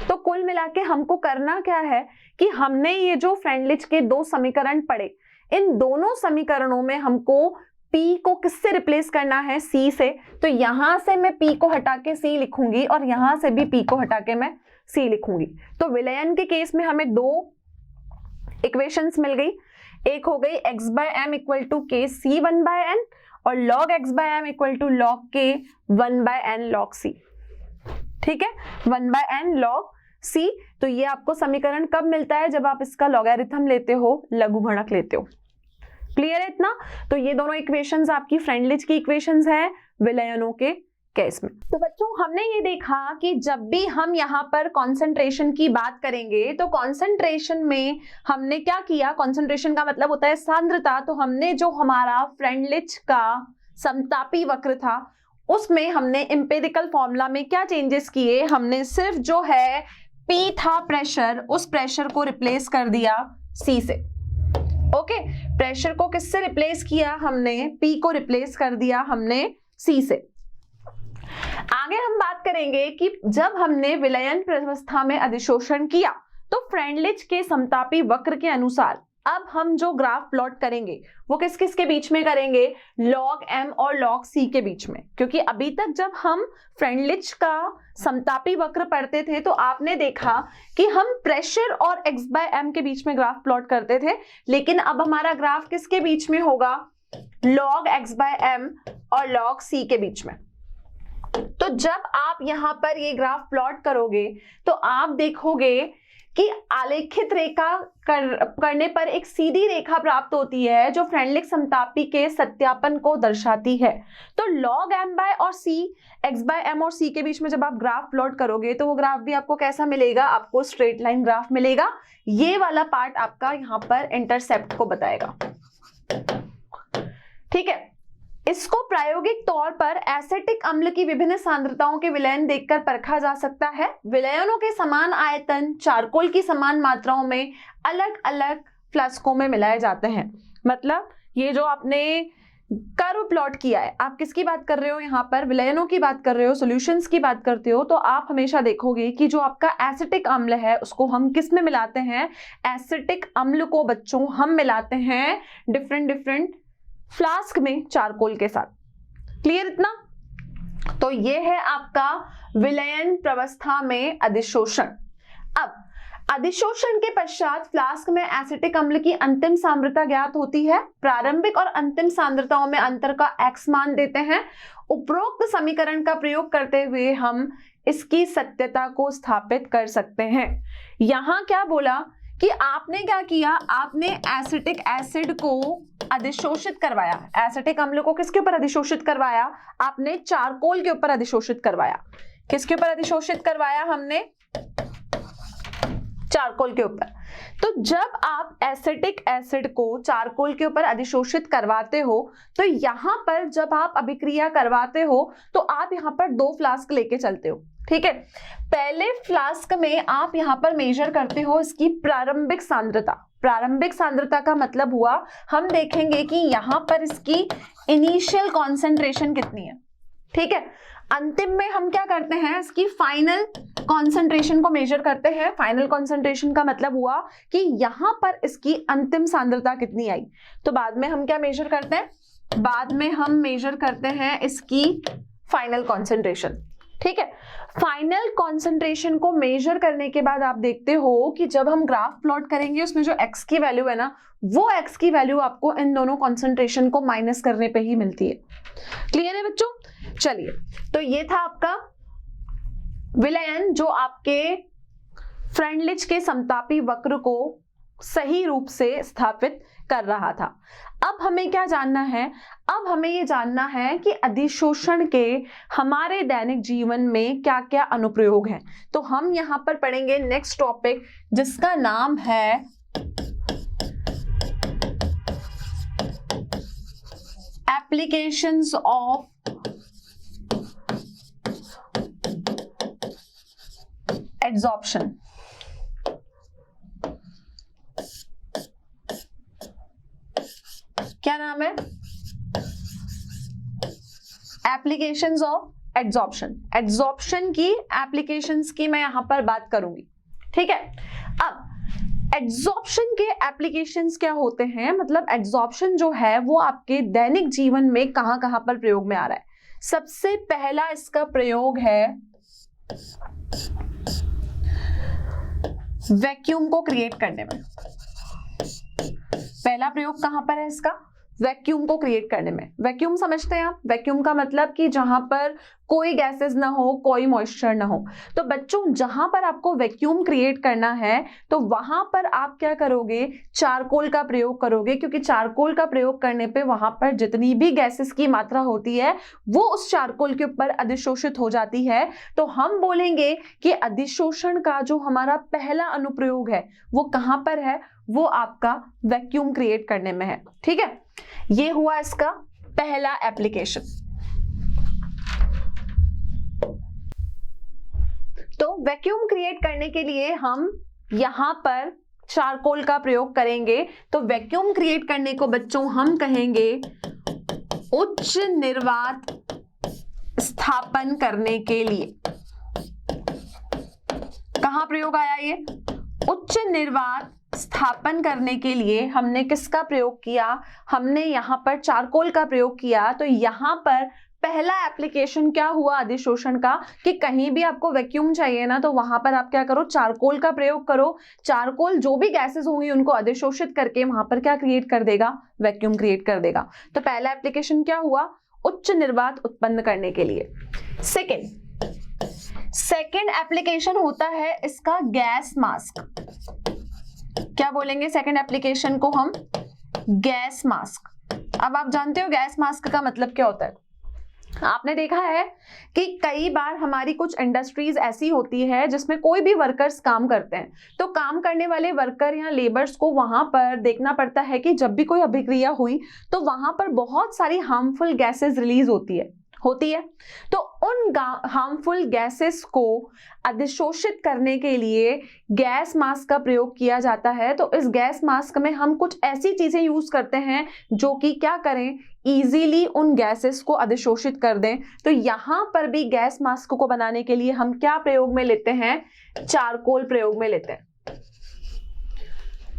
तो कुल मिला के हमको करना क्या है कि हमने ये जो फ्रेंडलिच के 2 समीकरण पढ़े, इन दोनों समीकरणों में हमको P को किससे रिप्लेस करना है, C से। तो यहां से मैं P को हटा के C लिखूंगी और यहां से भी P को हटा के मैं C लिखूंगी। तो विलयन के केस में हमें 2 इक्वेशंस मिल गई, एक हो गई x/m equal to k c 1/n और log x/m equal to log k 1/n log c। ठीक है, 1/n log c। तो ये आपको समीकरण कब मिलता है, जब आप इसका लॉगरिथम लेते हो, लघुगणक लेते हो। क्लियर है इतना? तो ये दोनों इक्वेशंस आपकी फ्रेंडलिच की इक्वेशंस हैं विलयनों के केस में। तो बच्चों, हमने ये देखा कि जब भी हम यहाँ पर कॉन्सेंट्रेशन की बात करेंगे तो कॉन्सेंट्रेशन में हमने क्या किया, कॉन्सेंट्रेशन का मतलब होता है सांद्रता। तो हमने जो हमारा फ्रेंडलिच का समतापी वक्र था उसमें हमने एम्पिरिकल फॉर्मूला में क्या चेंजेस किए, हमने सिर्फ जो है P था प्रेशर, उस प्रेशर को रिप्लेस कर दिया C से। ओके, प्रेशर को किससे रिप्लेस किया हमने, P को रिप्लेस कर दिया हमने C से। आगे हम बात करेंगे कि जब हमने विलयन प्रवस्था में अधिशोषण किया तो फ्रेंडलिच के समतापी वक्र के अनुसार अब हम जो ग्राफ प्लॉट करेंगे वो किस किस के बीच में करेंगे, log m और log c के बीच में। क्योंकि अभी तक जब हम फ्रेंडलिच का समतापी वक्र पढ़ते थे तो आपने देखा कि हम प्रेशर और x/m के बीच में ग्राफ प्लॉट करते थे, लेकिन अब हमारा ग्राफ किसके बीच में होगा, log x/m और log c के बीच में। तो जब आप यहां पर ये ग्राफ प्लॉट करोगे तो आप देखोगे कि आलेखित रेखा करने पर एक सीधी रेखा प्राप्त होती है जो फ्रेंडलिक समतापी के सत्यापन को दर्शाती है। तो log m बाय और c, x बाय m और c के बीच में जब आप ग्राफ प्लॉट करोगे तो वो ग्राफ भी आपको कैसा मिलेगा, आपको स्ट्रेट लाइन ग्राफ मिलेगा। ये वाला पार्ट आपका यहाँ पर इंटरसेप्ट को बताएगा, ठीक है। इसको प्रायोगिक तौर पर एसिटिक अम्ल की विभिन्न सांद्रताओं के विलयन देखकर परखा जा सकता है। विलयनों के समान आयतन चारकोल की समान मात्राओं में अलग अलग फ्लास्कों में मिलाए जाते हैं। मतलब ये जो आपने कर्व प्लॉट किया है, आप किसकी बात कर रहे हो, यहाँ पर विलयनों की बात कर रहे हो, सॉल्यूशंस की बात करते हो, तो आप हमेशा देखोगे कि जो आपका एसिटिक अम्ल है उसको हम किस में मिलाते हैं, एसिटिक अम्ल को बच्चों हम मिलाते हैं डिफरेंट फ्लास्क में चारकोल के साथ। क्लियर इतना? तो ये है आपका विलयन प्रवस्था में अधिशोषण। अब अधिशोषण के पश्चात फ्लास्क में एसिटिक अम्ल की अंतिम सांद्रता ज्ञात होती है। प्रारंभिक और अंतिम सांद्रताओं में अंतर का x मान देते हैं। उपरोक्त समीकरण का प्रयोग करते हुए हम इसकी सत्यता को स्थापित कर सकते हैं। यहां क्या बोला कि आपने क्या किया, आपने एसिटिक एसिड को अधिशोषित करवाया। एसिटिक अम्ल को किसके ऊपर अधिशोषित करवाया, आपने चारकोल के ऊपर अधिशोषित करवाया। किसके ऊपर अधिशोषित करवाया, हमने चारकोल के ऊपर। तो जब आप एसिटिक एसिड को चारकोल के ऊपर अधिशोषित करवाते हो तो यहां पर जब आप अभिक्रिया करवाते हो तो आप यहां पर 2 फ्लास्क लेके चलते हो, ठीक है। पहले फ्लास्क में आप यहां पर मेजर करते हो इसकी प्रारंभिक सांद्रता। प्रारंभिक सांद्रता का मतलब हुआ हम देखेंगे कि यहां पर इसकी इनिशियल कॉन्सेंट्रेशन कितनी है, ठीक है। अंतिम में हम क्या करते हैं, इसकी फाइनल कॉन्सेंट्रेशन को मेजर करते हैं। फाइनल कॉन्सेंट्रेशन का मतलब हुआ कि यहां पर इसकी अंतिम सांद्रता कितनी आई। तो बाद में हम क्या मेजर करते हैं, बाद में हम मेजर करते हैं इसकी फाइनल कॉन्सेंट्रेशन, ठीक है। फाइनल कॉन्सेंट्रेशन को मेजर करने के बाद आप देखते हो कि जब हम ग्राफ प्लॉट करेंगे उसमें जो x की वैल्यू है ना, वो x की वैल्यू आपको इन दोनों कॉन्सेंट्रेशन को माइनस करने पे ही मिलती है। क्लियर है बच्चों? चलिए, तो ये था आपका विलयन जो आपके फ्रेंडलिच के समतापी वक्र को सही रूप से स्थापित कर रहा था। अब हमें क्या जानना है, अब हमें ये जानना है कि अधिशोषण के हमारे दैनिक जीवन में क्या क्या अनुप्रयोग हैं। तो हम यहां पर पढ़ेंगे नेक्स्ट टॉपिक जिसका नाम है एप्लीकेशंस ऑफ एड्सॉर्प्शन। क्या नाम है, एप्लीकेशंस ऑफ एड्सॉर्प्शन। एड्सॉर्प्शन की एप्लीकेशंस की मैं यहां पर बात करूंगी, ठीक है। अब एड्सॉर्प्शन के एप्लीकेशंस क्या होते हैं, मतलब एड्सॉर्प्शन जो है वो आपके दैनिक जीवन में कहां कहां पर प्रयोग में आ रहा है। सबसे पहला इसका प्रयोग है वैक्यूम को क्रिएट करने में। पहला प्रयोग कहां पर है इसका, वैक्यूम को क्रिएट करने में। वैक्यूम समझते हैं आप, वैक्यूम का मतलब कि जहां पर कोई गैसेस ना हो, कोई मॉइस्चर ना हो। तो बच्चों जहां पर आपको वैक्यूम क्रिएट करना है तो वहां पर आप क्या करोगे, चारकोल का प्रयोग करोगे, क्योंकि चारकोल का प्रयोग करने पे वहां पर जितनी भी गैसेस की मात्रा होती है वो उस चारकोल के ऊपर अधिशोषित हो जाती है। तो हम बोलेंगे कि अधिशोषण का जो हमारा पहला अनुप्रयोग है वो कहां पर है, वो आपका वैक्यूम क्रिएट करने में है, ठीक है। ये हुआ इसका पहला एप्लीकेशन। तो वैक्यूम क्रिएट करने के लिए हम यहां पर चारकोल का प्रयोग करेंगे। तो वैक्यूम क्रिएट करने को बच्चों हम कहेंगे उच्च निर्वात स्थापन करने के लिए। कहां प्रयोग आया ये, उच्च निर्वात स्थापन करने के लिए हमने किसका प्रयोग किया, हमने यहां पर चारकोल का प्रयोग किया। तो यहां पर पहला एप्लीकेशन क्या हुआ अधिशोषण का, कि कहीं भी आपको वैक्यूम चाहिए ना तो वहां पर आप क्या करो, चारकोल का प्रयोग करो। चारकोल जो भी गैसेस होंगी उनको अधिशोषित करके वहां पर क्या क्रिएट कर देगा, वैक्यूम क्रिएट कर देगा। तो पहला एप्लीकेशन क्या हुआ, उच्च निर्वात उत्पन्न करने के लिए। सेकेंड एप्लीकेशन होता है इसका गैस मास्क। क्या बोलेंगे सेकंड एप्लीकेशन को हम? Gas mask. अब आप जानते हो गैस मास्क का मतलब क्या होता है? आपने देखा है कि कई बार हमारी कुछ इंडस्ट्रीज ऐसी होती है जिसमें कोई भी वर्कर्स काम करते हैं, तो काम करने वाले वर्कर या लेबर्स को वहां पर देखना पड़ता है कि जब भी कोई अभिक्रिया हुई तो वहां पर बहुत सारी हार्मफुल गैसेस रिलीज होती है। तो उन हार्मफुल गैसेस को अधिशोषित करने के लिए गैस मास्क का प्रयोग किया जाता है। तो इस गैस मास्क में हम कुछ ऐसी चीजें यूज करते हैं जो कि क्या करें, इजीली उन गैसेस को अधिशोषित कर दें। तो यहां पर भी गैस मास्क को बनाने के लिए हम क्या प्रयोग में लेते हैं? चारकोल प्रयोग में लेते हैं।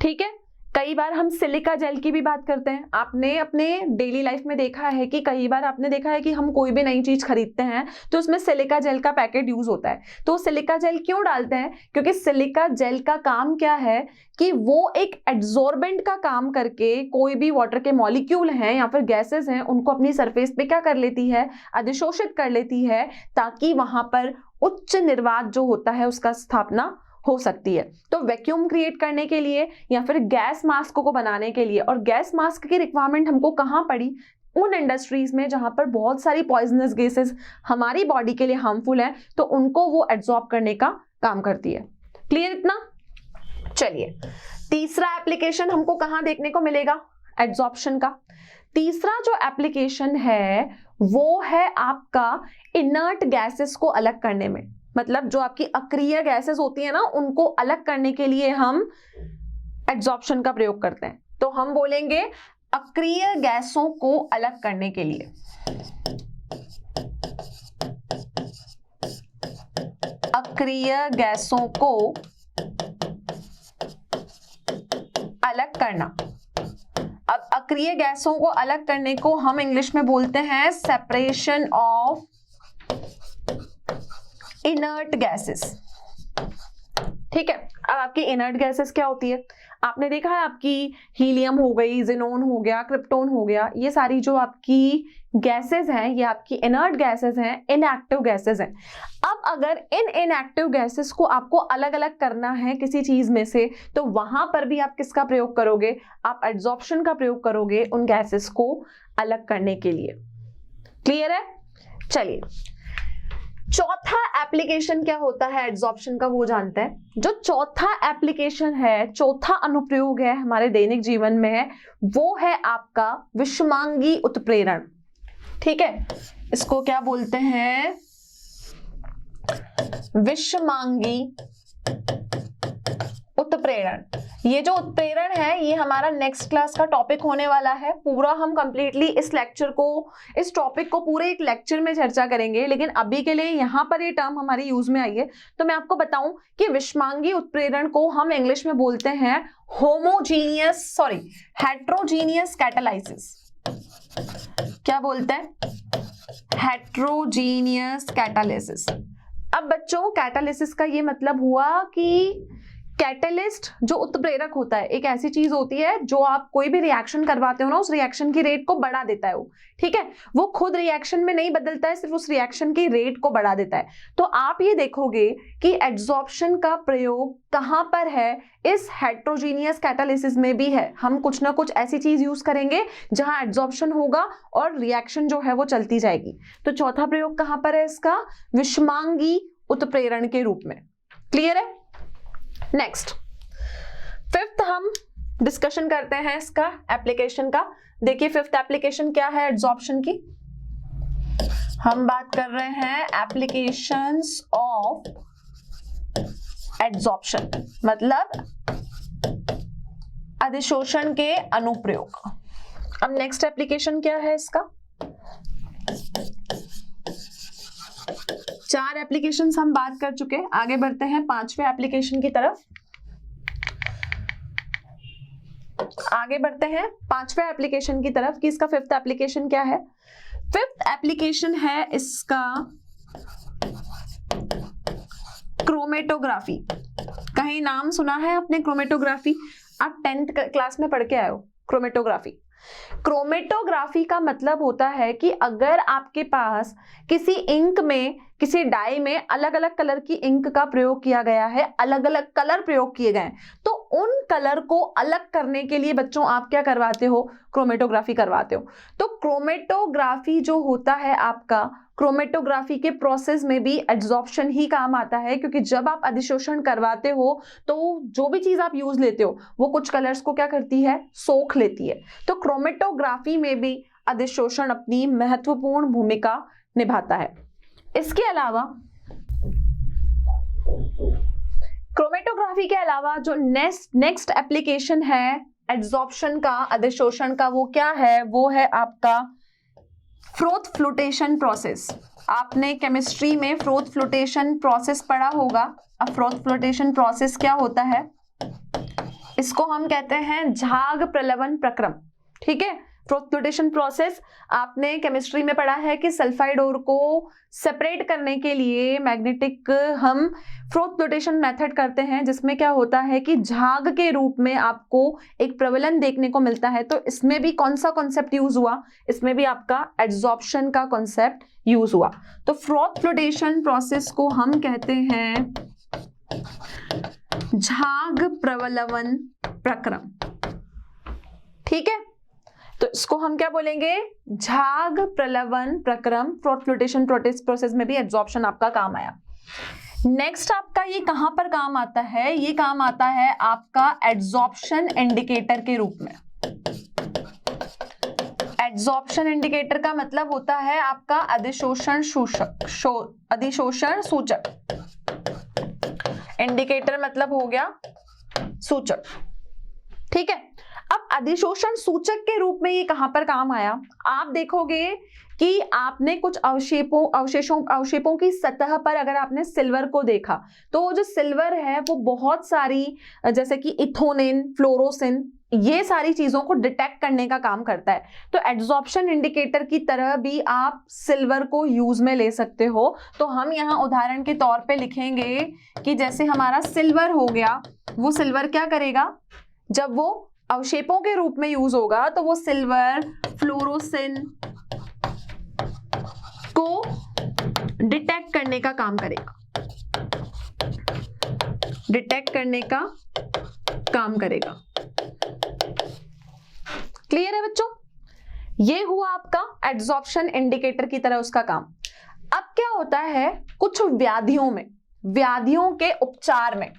ठीक है, कई बार हम सिलिका जेल की भी बात करते हैं। आपने अपने डेली लाइफ में देखा है कि कई बार आपने देखा है कि हम कोई भी नई चीज खरीदते हैं तो उसमें सिलिका जेल का पैकेट यूज होता है। तो सिलिका जेल क्यों डालते हैं? क्योंकि सिलिका जेल का काम क्या है कि वो एक एड्सॉर्बेंट का काम करके कोई भी वाटर के मॉलिक्यूल हैं या फिर गैसेस हैं उनको अपनी सरफेस पे क्या कर लेती है? अधिशोषित कर लेती है, ताकि वहां पर उच्च निर्वात जो होता है उसका स्थापना हो सकती है। तो वैक्यूम क्रिएट करने के लिए या फिर गैस मास्क को बनाने के लिए, और गैस मास्क की रिक्वायरमेंट हमको कहां पड़ी? उन इंडस्ट्रीज में जहां पर बहुत सारी पॉइजनस गैसेस हमारी बॉडी के लिए हार्मफुल है, तो उनको वो एब्जॉर्ब करने का काम करती है। क्लियर इतना? चलिए, तीसरा एप्लीकेशन हमको कहां देखने को मिलेगा एब्जॉर्प्शन का? तीसरा जो एप्लीकेशन है वो है आपका इनर्ट गैसेस को अलग करने में। मतलब जो आपकी अक्रिय गैसेस होती है ना, उनको अलग करने के लिए हम एब्जॉर्प्शन का प्रयोग करते हैं। तो हम बोलेंगे अक्रिय गैसों को अलग करने के लिए। अक्रिय गैसों को अलग करना। अब अक्रिय गैसों को अलग करने को हम इंग्लिश में बोलते हैं सेपरेशन ऑफ इनर्ट गैसेस। ठीक है, अब आपकी इनर्ट गैसेस क्या होती है? आपने देखा है आपकी हीलियम हो गई, ज़ेनॉन हो गया, क्रिप्टॉन हो गया, ये सारी जो आपकी गैसेस हैं ये आपकी इनर्ट गैसेस हैं, इनएक्टिव गैसेस हैं। अब अगर इन इनएक्टिव गैसेस को आपको अलग अलग करना है किसी चीज में से, तो वहां पर भी आप किसका प्रयोग करोगे? आप एड्सॉर्प्शन का प्रयोग करोगे उन गैसेस को अलग करने के लिए। क्लियर है? चलिए, चौथा एप्लीकेशन क्या होता है एड्सॉर्प्शन का वो जानते हैं। जो चौथा एप्लीकेशन है, चौथा अनुप्रयोग है हमारे दैनिक जीवन में है, वो है आपका विषमांगी उत्प्रेरण। ठीक है, इसको क्या बोलते हैं? विषमांगी उत्प्रेरण। ये जो उत्प्रेरण है ये हमारा नेक्स्ट क्लास का टॉपिक होने वाला है। पूरा हम कंप्लीटली इस लेक्चर को, इस टॉपिक को पूरे एक लेक्चर में चर्चा करेंगे, लेकिन अभी के लिए यहाँ पर ये टर्म हमारी यूज में आई है तो मैं आपको बताऊं कि विषमांगी उत्प्रेरण को हम इंग्लिश में बोलते हैं हेट्रोजीनियस कैटालाइसिस। क्या बोलते हैं? Heterogeneous catalysis. अब बच्चों, कैटालिसिस का ये मतलब हुआ कि कैटलिस्ट जो उत्प्रेरक होता है, एक ऐसी चीज होती है जो आप कोई भी रिएक्शन करवाते हो ना, उस रिएक्शन की रेट को बढ़ा देता है वो। ठीक है, वो खुद रिएक्शन में नहीं बदलता है, सिर्फ उस रिएक्शन की रेट को बढ़ा देता है। तो आप ये देखोगे कि एड्सॉर्प्शन का प्रयोग कहां पर है? इस हेट्रोजीनियस कैटालिसिस में भी है। हम कुछ ना कुछ ऐसी चीज यूज करेंगे जहां एड्सॉर्प्शन होगा और रिएक्शन जो है वो चलती जाएगी। तो चौथा प्रयोग कहां पर है इसका? विषमांगी उत्प्रेरण के रूप में। क्लियर है? नेक्स्ट, फिफ्थ हम डिस्कशन करते हैं इसका एप्लीकेशन का। देखिए फिफ्थ एप्लीकेशन क्या है एड्सॉर्प्शन की? हम बात कर रहे हैं एप्लीकेशंस ऑफ एड्सॉर्प्शन, मतलब अधिशोषण के अनुप्रयोग। अब नेक्स्ट एप्लीकेशन क्या है इसका? 4 एप्लीकेशंस हम बात कर चुके हैं। आगे बढ़ते हैं 5वें एप्लीकेशन की तरफ। आगे बढ़ते हैं 5वें एप्लीकेशन की तरफ कि इसका फिफ्थ एप्लीकेशन क्या है। फिफ्थ एप्लीकेशन है इसका क्रोमेटोग्राफी। कहीं नाम सुना है आपने क्रोमेटोग्राफी? आप 10th क्लास में पढ़ के आए हो क्रोमेटोग्राफी। क्रोमेटोग्राफी का मतलब होता है कि अगर आपके पास किसी इंक में, किसी डाई में अलग अलग कलर की इंक का प्रयोग किया गया है, अलग अलग कलर प्रयोग किए गए हैं, तो उन कलर को अलग करने के लिए बच्चों आप क्या करवाते हो, क्रोमेटोग्राफी करवाते हो। तो क्रोमेटोग्राफी जो होता है आपका, क्रोमेटोग्राफी के प्रोसेस में भी एड्सॉर्प्शन ही काम आता है, क्योंकि जब आप अधिशोषण करवाते हो तो जो भी चीज आप यूज लेते हो वो कुछ कलर्स को क्या करती है, सोख लेती है। तो क्रोमेटोग्राफी में भी अधिशोषण अपनी महत्वपूर्ण भूमिका निभाता है। इसके अलावा क्रोमेटोग्राफी के अलावा जो नेक्स्ट एप्लीकेशन है एड्सॉर्प्शन का, अधिशोषण का, वो क्या है, वो है आपका फ्रोथ फ्लोटेशन प्रोसेस। आपने केमिस्ट्री में फ्रोथ फ्लोटेशन प्रोसेस पढ़ा होगा। अब फ्रोथ फ्लोटेशन प्रोसेस क्या होता है, इसको हम कहते हैं झाग प्रलवन प्रक्रम। ठीक है, फ्रोथ फ्लोटेशन प्रोसेस आपने केमिस्ट्री में पढ़ा है कि सल्फाइड ओर को सेपरेट करने के लिए मैग्नेटिक हम फ्रोथ फ्लोटेशन मेथड करते हैं, जिसमें क्या होता है कि झाग के रूप में आपको एक प्रवलन देखने को मिलता है। तो इसमें भी कौन सा कॉन्सेप्ट यूज हुआ, इसमें भी आपका एड्सॉर्प्शन का कॉन्सेप्ट यूज हुआ। तो फ्रोथ फ्लोटेशन प्रोसेस को हम कहते हैं झाग प्रवलवन प्रक्रम। ठीक है, तो इसको हम क्या बोलेंगे, झाग प्रलवन प्रक्रम। फ्रोथ फ्लोटेशन प्रोसेस में भी एड्सॉर्प्शन आपका काम आया। नेक्स्ट आपका ये कहां पर काम आता है, ये काम आता है आपका एड्सॉर्प्शन इंडिकेटर के रूप में। एड्सॉर्प्शन इंडिकेटर का मतलब होता है आपका अधिशोषण सूचक। अधिशोषण सूचक, इंडिकेटर मतलब हो गया सूचक। ठीक है, अब अधिशोषण सूचक के रूप में ये कहां पर काम आया, आप देखोगे कि आपने कुछ अवशेपों की सतह पर अगर आपने सिल्वर को देखा तो जो सिल्वर है वो बहुत सारी जैसे कि इथोनिन, फ्लोरोसिन, ये सारी चीजों को डिटेक्ट करने का काम करता है। तो एड्सॉर्प्शन इंडिकेटर की तरह भी आप सिल्वर को यूज में ले सकते हो। तो हम यहाँ उदाहरण के तौर पे लिखेंगे कि जैसे हमारा सिल्वर हो गया, वो सिल्वर क्या करेगा, जब वो अवशेपों के रूप में यूज होगा तो वो सिल्वर फ्लोरोसिन को डिटेक्ट करने का काम करेगा, डिटेक्ट करने का काम करेगा। क्लियर है बच्चों, ये हुआ आपका एड्सॉर्प्शन इंडिकेटर की तरह उसका काम। अब क्या होता है कुछ व्याधियों में, व्याधियों के उपचार में,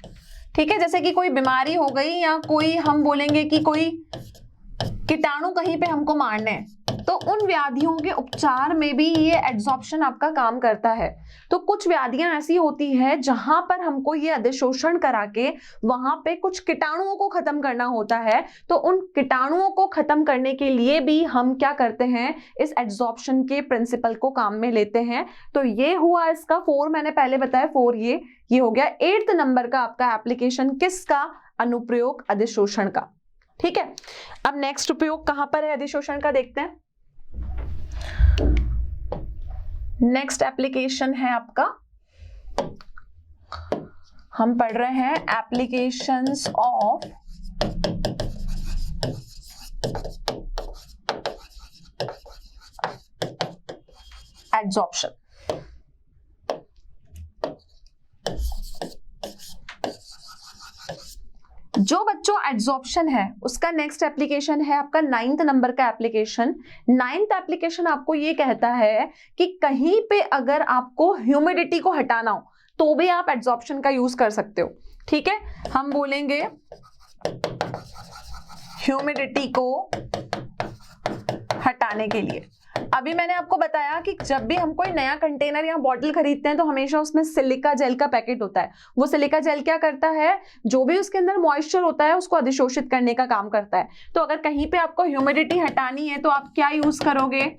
ठीक है, जैसे कि कोई बीमारी हो गई या कोई हम बोलेंगे कि कोई कीटाणु कहीं पे हमको मारने हैं, तो उन व्याधियों के उपचार में भी ये एड्सॉर्प्शन आपका काम करता है। तो कुछ व्याधियां ऐसी होती है जहां पर हमको ये अधिशोषण करा के वहां पे कुछ कीटाणुओं को खत्म करना होता है। तो उन कीटाणुओं को खत्म करने के लिए भी हम क्या करते हैं, इस एड्सॉर्प्शन के प्रिंसिपल को काम में लेते हैं। तो ये हुआ इसका 4, मैंने पहले बताया 4, ये हो गया 8th नंबर का आपका एप्लीकेशन किसका, अनुप्रयोग अधिशोषण का। ठीक है, अब नेक्स्ट उपयोग कहां पर है अधिशोषण का, देखते हैं। नेक्स्ट एप्लीकेशन है आपका, हम पढ़ रहे हैं एप्लीकेशंस ऑफ एड्सॉर्प्शन। जो बच्चों एड्सॉर्प्शन है उसका नेक्स्ट एप्लीकेशन है आपका 9th नंबर का एप्लीकेशन। 9th एप्लीकेशन आपको ये कहता है कि कहीं पे अगर आपको ह्यूमिडिटी को हटाना हो तो भी आप एड्सॉर्प्शन का यूज कर सकते हो। ठीक है, हम बोलेंगे ह्यूमिडिटी को हटाने के लिए। अभी मैंने आपको बताया कि जब भी हम कोई नया कंटेनर या बॉटल खरीदते हैं तो हमेशा उसमें सिलिका जेल का पैकेट होता है। वो सिलिका जेल क्या करता है, जो भी उसके अंदर मॉइस्चर होता है उसको अधिशोषित करने का काम करता है। तो अगर कहीं पे आपको ह्यूमिडिटी हटानी है तो आप क्या यूज करोगे,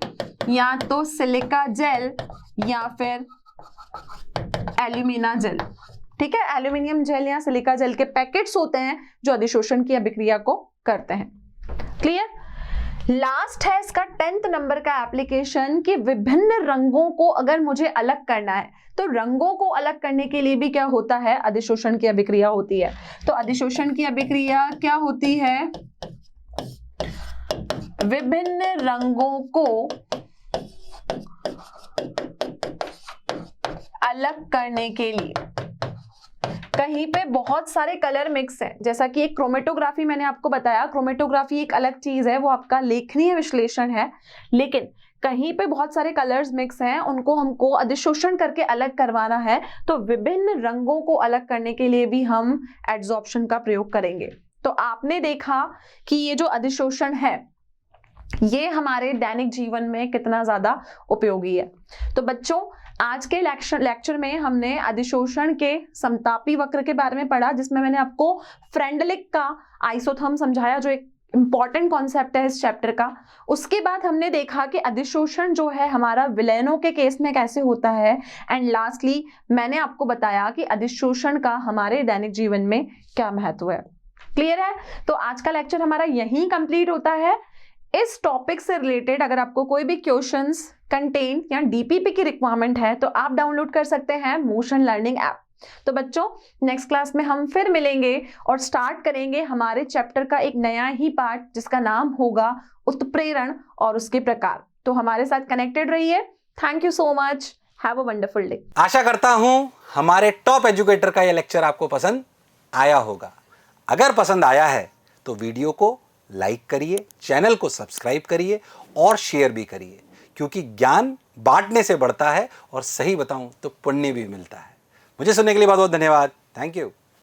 या तो सिलिका जेल या फिर एल्यूमिना जेल। ठीक है, एल्यूमिनियम जेल या सिलिका जेल के पैकेट्स होते हैं जो अधिशोषण की अभिक्रिया को करते हैं। क्लियर। लास्ट है इसका 10th नंबर का एप्लीकेशन कि विभिन्न रंगों को अगर मुझे अलग करना है तो रंगों को अलग करने के लिए भी क्या होता है, अधिशोषण की अभिक्रिया होती है। तो अधिशोषण की अभिक्रिया क्या होती है, विभिन्न रंगों को अलग करने के लिए कहीं पे बहुत सारे कलर मिक्स हैं, जैसा कि एक क्रोमेटोग्राफी मैंने आपको बताया, क्रोमेटोग्राफी एक अलग चीज है, वो आपका लेखनीय विश्लेषण है, लेकिन कहीं पे बहुत सारे कलर्स मिक्स हैं, उनको हमको अधिशोषण करके अलग करवाना है, तो विभिन्न रंगों को अलग करने के लिए भी हम एड्सॉर्प्शन का प्रयोग करेंगे। तो आपने देखा कि ये जो अधिशोषण है ये हमारे दैनिक जीवन में कितना ज्यादा उपयोगी है। तो बच्चों आज के लेक्चर में हमने अधिशोषण के समतापी वक्र के बारे में पढ़ा, जिसमें मैंने आपको फ्रेंडलिक का आइसोथर्म समझाया, जो एक इंपॉर्टेंट कॉन्सेप्ट है इस चैप्टर का। उसके बाद हमने देखा कि अधिशोषण जो है हमारा विलयनों के केस में कैसे होता है, एंड लास्टली मैंने आपको बताया कि अधिशोषण का हमारे दैनिक जीवन में क्या महत्व है। क्लियर है? तो आज का लेक्चर हमारा यहीं कंप्लीट होता है। इस टॉपिक से रिलेटेड अगर आपको कोई भी क्वेश्चंस, कंटेंट या डीपीपी की रिक्वायरमेंट है तो आप डाउनलोड कर सकते हैं मोशन लर्निंग ऐप। तो बच्चों नेक्स्ट क्लास में हम फिर मिलेंगे और स्टार्ट करेंगे हमारे चैप्टर का एक नया ही पार्ट, जिसका नाम होगा उत्प्रेरण और उसके प्रकार। तो हमारे साथ कनेक्टेड रहिए। Thank you so much, have a wonderful day. आशा करता हूं हमारे टॉप एजुकेटर का यह लेक्चर आपको पसंद आया होगा। अगर पसंद आया है तो वीडियो को लाइक करिए, चैनल को सब्सक्राइब करिए और शेयर भी करिए, क्योंकि ज्ञान बांटने से बढ़ता है और सही बताऊं तो पुण्य भी मिलता है। मुझे सुनने के लिए बहुत बहुत धन्यवाद। Thank you.